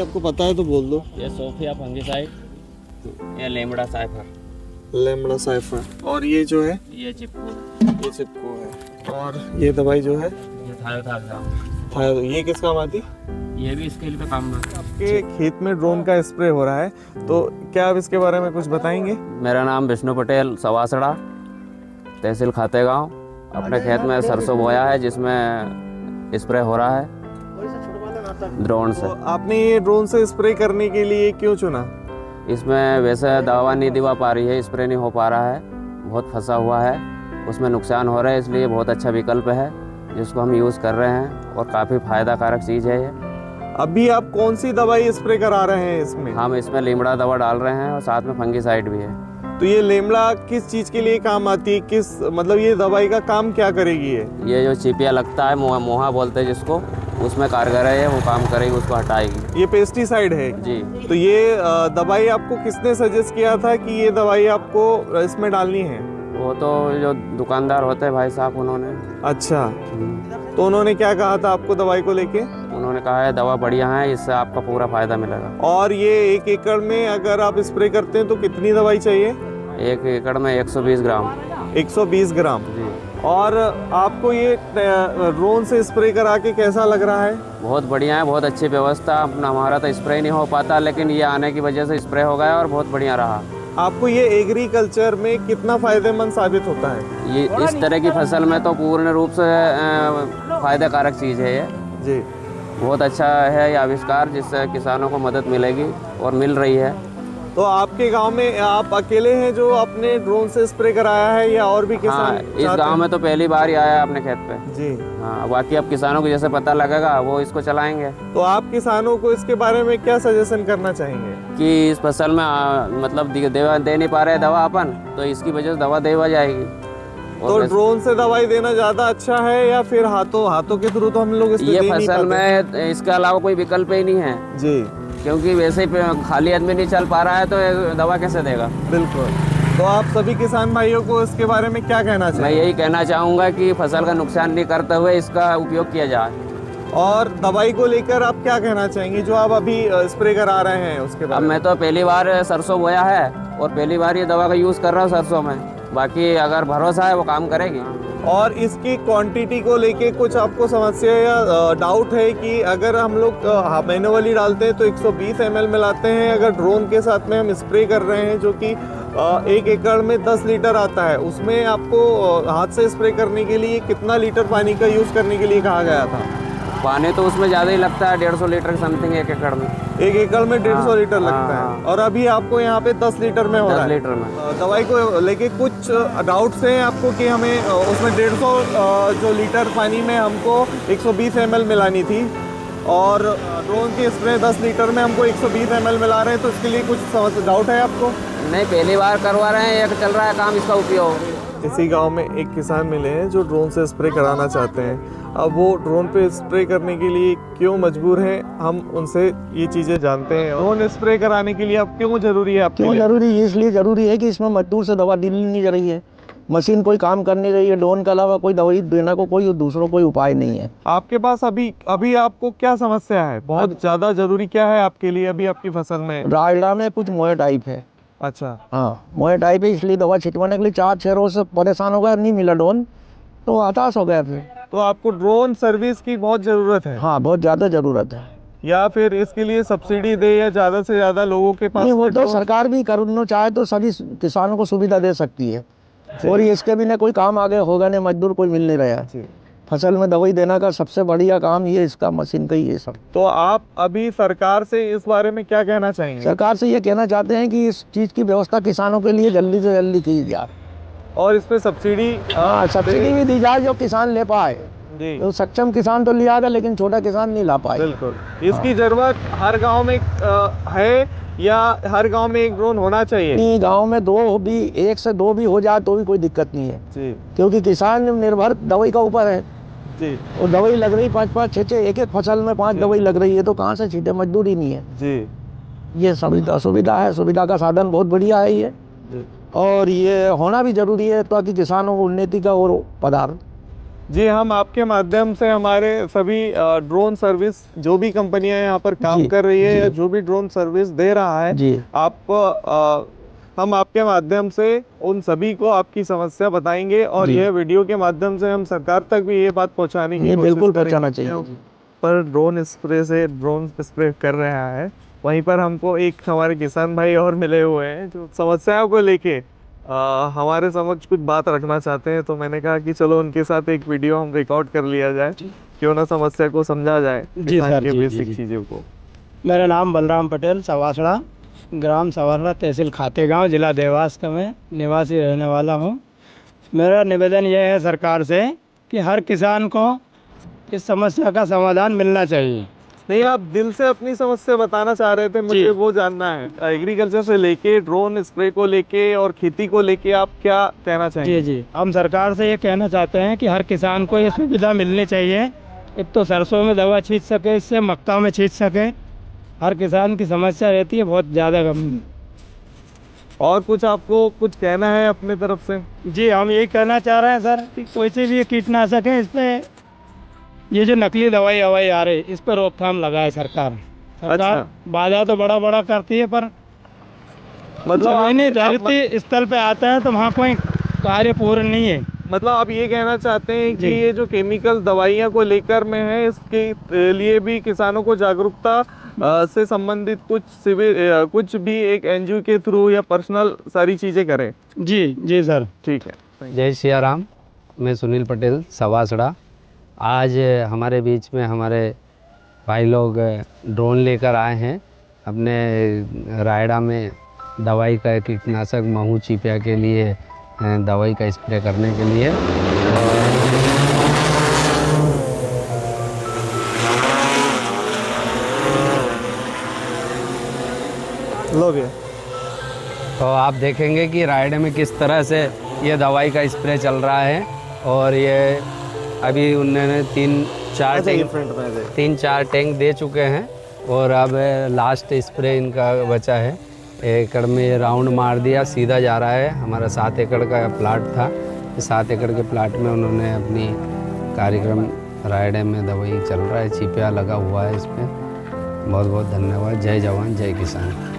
आपको पता है तो बोल दो। ये सोफिया फंगिसाइड, ये लेमड़ा साइफर, लेमड़ा साइफर। और ये जो है ये चिपको, ये चिपको है। और ये दवाई जो है ये थायोथाक्साम, ये किस काम आती? ये भी स्केल पे काम करता है। आपके खेत में ड्रोन का स्प्रे हो रहा है, तो क्या आप इसके बारे में कुछ बताएंगे? मेरा नाम विष्णु पटेल, सवासड़ा, तहसील खातेगांव। अपने खेत में सरसों बोया है जिसमें स्प्रे हो रहा है ड्रोन से। तो आपने ये ड्रोन से स्प्रे करने के लिए क्यों चुना? इसमें वैसे दवा नहीं दिवा पा रही है, स्प्रे नहीं हो पा रहा है, बहुत फंसा हुआ है, उसमें नुकसान हो रहा है, इसलिए बहुत अच्छा विकल्प है जिसको हम यूज़ कर रहे हैं और काफ़ी फ़ायदा चीज़ है ये। अभी आप कौन सी दवाई स्प्रे करा रहे हैं इसमें? हम इसमें लीमड़ा दवा डाल रहे हैं और साथ में फंगिसाइड भी है। तो ये लेमड़ा किस चीज़ के लिए काम आती है, किस मतलब ये दवाई का काम क्या करेगी? ये जो चिपिया लगता है, मोहा बोलते हैं जिसको, उसमें कारगर है ये, वो काम करेगी, उसको हटाएगी। ये पेस्टिसाइड है जी। तो ये दवाई आपको किसने सजेस्ट किया था कि ये दवाई आपको इसमें डालनी है? वो तो जो दुकानदार होते हैं भाई साहब, उन्होंने। अच्छा, तो उन्होंने क्या कहा था आपको दवाई को लेके? उन्होंने कहा है दवा बढ़िया है, इससे आपका पूरा फायदा मिलेगा। और ये 1 एकड़ में अगर आप स्प्रे करते हैं तो कितनी दवाई चाहिए? 1 एकड़ में 120 ग्राम। 120 ग्राम। जी। और आपको ये ड्रोन से स्प्रे करा के कैसा लग रहा है? बहुत बढ़िया है, बहुत अच्छी व्यवस्था। अपना हमारा तो स्प्रे नहीं हो पाता, लेकिन ये आने की वजह से स्प्रे हो गया और बहुत बढ़िया रहा। आपको ये एग्रीकल्चर में कितना फायदेमंद साबित होता है? ये इस तरह की फसल में तो पूर्ण रूप से फायदेकारक चीज़ है ये। जी। बहुत अच्छा है ये आविष्कार, जिससे किसानों को मदद मिलेगी और मिल रही है। तो आपके गांव में आप अकेले हैं जो आपने ड्रोन से स्प्रे कराया है या और भी किसान? हाँ, इस गांव में तो पहली बार ही आया है अपने खेत पे। जी। हाँ, बाकी अब किसानों को जैसे पता लगेगा वो इसको चलाएंगे। तो आप किसानों को इसके बारे में क्या सजेशन करना चाहेंगे? कि इस फसल में मतलब दे नहीं पा रहे दवा अपन, तो इसकी वजह से दवा देवा जाएगी। तो ड्रोन से दवाई देना ज्यादा अच्छा है या फिर हाथों के थ्रू तो हम लोग ये फसल में इसके अलावा कोई विकल्प ही नहीं है जी, क्योंकि वैसे ही खाली आदमी नहीं चल पा रहा है तो दवा कैसे देगा। बिल्कुल। तो आप सभी किसान भाइयों को इसके बारे में क्या कहना चाहिए? मैं यही कहना चाहूँगा कि फसल का नुकसान नहीं करते हुए इसका उपयोग किया जाए। और दवाई को लेकर आप क्या कहना चाहेंगे जो आप अभी स्प्रे करा रहे हैं उसके बारे अब में? मैं तो पहली बार सरसों बोया है और पहली बार ये दवा का यूज़ कर रहा हूँ सरसों में, बाकी अगर भरोसा है वो काम करेगी। और इसकी क्वांटिटी को लेके कुछ आपको समस्या या डाउट है कि अगर हम लोग मैनुअली डालते हैं तो 120 ml मिलाते हैं, अगर ड्रोन के साथ में हम स्प्रे कर रहे हैं जो कि 1 एकड़ में 10 लीटर आता है, उसमें आपको हाथ से स्प्रे करने के लिए कितना लीटर पानी का यूज़ करने के लिए कहा गया था? पानी तो उसमें ज़्यादा ही लगता है, 150 लीटर समथिंग 1 एकड़ में। 1 एकड़ में 150 लीटर लगता है और अभी आपको यहाँ पे 10 लीटर में हो रहा है। 10 लीटर में। दवाई को लेके कुछ डाउट्स हैं आपको कि हमें उसमें 150 जो लीटर पानी में हमको 120 ml मिलानी थी और ड्रोन की स्प्रे 10 लीटर में हमको 120 ml मिला रहे हैं, तो इसके लिए कुछ डाउट है आपको? नहीं, पहली बार करवा रहे हैं, एक चल रहा है काम इसका उपयोग। इसी गांव में एक किसान मिले हैं जो ड्रोन से स्प्रे कराना चाहते हैं। अब वो ड्रोन पे स्प्रे करने के लिए क्यों मजबूर हैं, हम उनसे ये चीज़ें जानते हैं। ड्रोन स्प्रे कराने के लिए अब क्यों जरूरी है आपके लिए? क्यों जरूरी है? इसलिए जरूरी है कि इसमें मजदूर से दवा दी नहीं जा रही है, मशीन कोई काम कर नहीं रही है, ड्रोन के अलावा कोई दवाई देने को कोई दूसरों कोई उपाय नहीं है। आपके पास अभी आपको क्या समस्या है? बहुत ज़्यादा जरूरी क्या है आपके लिए अभी आपकी फसल में? राजड़ा में कुछ मोए टाइप है। अच्छा। हाँ, मोए टाइप है, इसलिए दवा छिटवाने के लिए 4-6 रोज से परेशान हो गया, नहीं मिला ड्रोन तो हताश हो गया फिर। तो आपको ड्रोन सर्विस की बहुत ज़रूरत है? हाँ, बहुत ज़्यादा ज़रूरत है। या फिर इसके लिए सब्सिडी दे या ज़्यादा से ज़्यादा लोगों के पास? नहीं, वो तो सरकार भी करना चाहे तो सभी किसानों को सुविधा दे सकती है, और इसके बिना कोई काम आगे होगा नहीं, मजदूर कोई मिल नहीं रहा है। फसल में दवाई देना का सबसे बढ़िया काम ये इसका मशीन का ही है सब। तो आप अभी सरकार से इस बारे में क्या कहना चाहेंगे? सरकार से ये कहना चाहते हैं कि इस चीज़ की व्यवस्था किसानों के लिए जल्दी से जल्दी की जाए और इस पे सब्सिडी? हाँ, सब्सिडी भी दी जाए जो किसान ले पाए। जी। तो सक्षम किसान तो लिया था लेकिन छोटा किसान नहीं ला पाए। बिल्कुल। इसकी जरूरत हर गांव में है या हर गांव में एक ड्रोन होना चाहिए? गांव में 2 भी, 1 से 2 भी हो जाए तो भी कोई दिक्कत नहीं है जी। क्योंकि किसान निर्भर दवाई का ऊपर है। जी। और दवाई लग रही 5-5, 6-6, एक फसल में 5 दवाई लग रही है, तो कहाँ से छीटे? मजदूरी नहीं है जी। ये सुविधा है, सुविधा का साधन बहुत बढ़िया है ये जी। और ये होना भी जरूरी है ताकि किसानों को उन्नति का और पदार्थ। जी, हम आपके माध्यम से हमारे सभी ड्रोन सर्विस जो भी कंपनियां यहाँ पर काम जी, कर रही है जी। या जो भी ड्रोन सर्विस दे रहा है, जी। हम आपके माध्यम से उन सभी को आपकी समस्या बताएंगे और जी। यह वीडियो के माध्यम से हम सरकार तक भी ये बात पहुंचाने की ये कोशिश बिल्कुल करेंगे पहुंचाना कि चाहिए। हम पर ड्रोन स्प्रे कर रहा है। वहीं पर हमको एक हमारे किसान भाई और मिले हुए हैं जो समस्याओं को लेके हमारे समक्ष कुछ बात रखना चाहते हैं, तो मैंने कहा कि चलो उनके साथ एक वीडियो हम रिकॉर्ड कर लिया जाए, क्यों ना समस्या को समझा जाए, जी किसान सर, के जी, बेसिक जी। चीज़ों को। मेरा नाम बलराम पटेल, सवासड़ा, ग्राम सवासड़ा, तहसील खातेगांव, जिला देवास का मैं निवासी रहने वाला हूँ। मेरा निवेदन यह है सरकार से कि हर किसान को इस समस्या का समाधान मिलना चाहिए। नहीं, आप दिल से अपनी समस्या बताना चाह रहे थे, मुझे जी। वो जानना है। एग्रीकल्चर से लेके ड्रोन स्प्रे को लेके और खेती को लेके आप क्या कहना चाहेंगे? जी, जी। हम सरकार से ये कहना चाहते हैं कि हर किसान को ये सुविधा मिलनी चाहिए। एक तो सरसों में दवा छींच सके, इससे मक्का में छींच सके। हर किसान की समस्या रहती है बहुत ज़्यादा गंभीर। और कुछ आपको कुछ कहना है अपने तरफ से? जी, हम यही कहना चाह रहे हैं सर कि कोई से भी ये कीटनाशक है, इस पे ये जो नकली दवाई आ रही है, इस पर रोकथाम लगाए सरकार। सरकार बाधा तो बड़ा बड़ा करती है, पर मतलब जमीनी आप धरती स्थल पे आता है तो वहाँ कोई कार्य पूर्ण नहीं है। मतलब आप ये कहना चाहते हैं कि जी। ये जो केमिकल दवाइयाँ को लेकर में है, इसके लिए भी किसानों को जागरूकता से संबंधित कुछ भी एक एनजीओ के थ्रू या पर्सनल सारी चीज़ें करें। जी, जी सर। ठीक है। जय सिया राम। मैं सुनील पटेल, सवासड़ा। आज हमारे बीच में हमारे भाई लोग ड्रोन लेकर आए हैं अपने रायडा में दवाई का, कीटनाशक महू चिपिया के लिए दवाई का स्प्रे करने के लिए। लो भैया। तो आप देखेंगे कि रायडे में किस तरह से ये दवाई का स्प्रे चल रहा है, और ये अभी उन्होंने 3-4 टैंक दे चुके हैं, और अब लास्ट स्प्रे इनका बचा है। एकड़ में राउंड मार दिया, सीधा जा रहा है। हमारा 7 एकड़ का प्लाट था, 7 एकड़ के प्लाट में उन्होंने अपनी कार्यक्रम रायडे में दवाई चल रहा है, चिपिया लगा हुआ है इस पर। बहुत बहुत धन्यवाद। जय जवान जय किसान।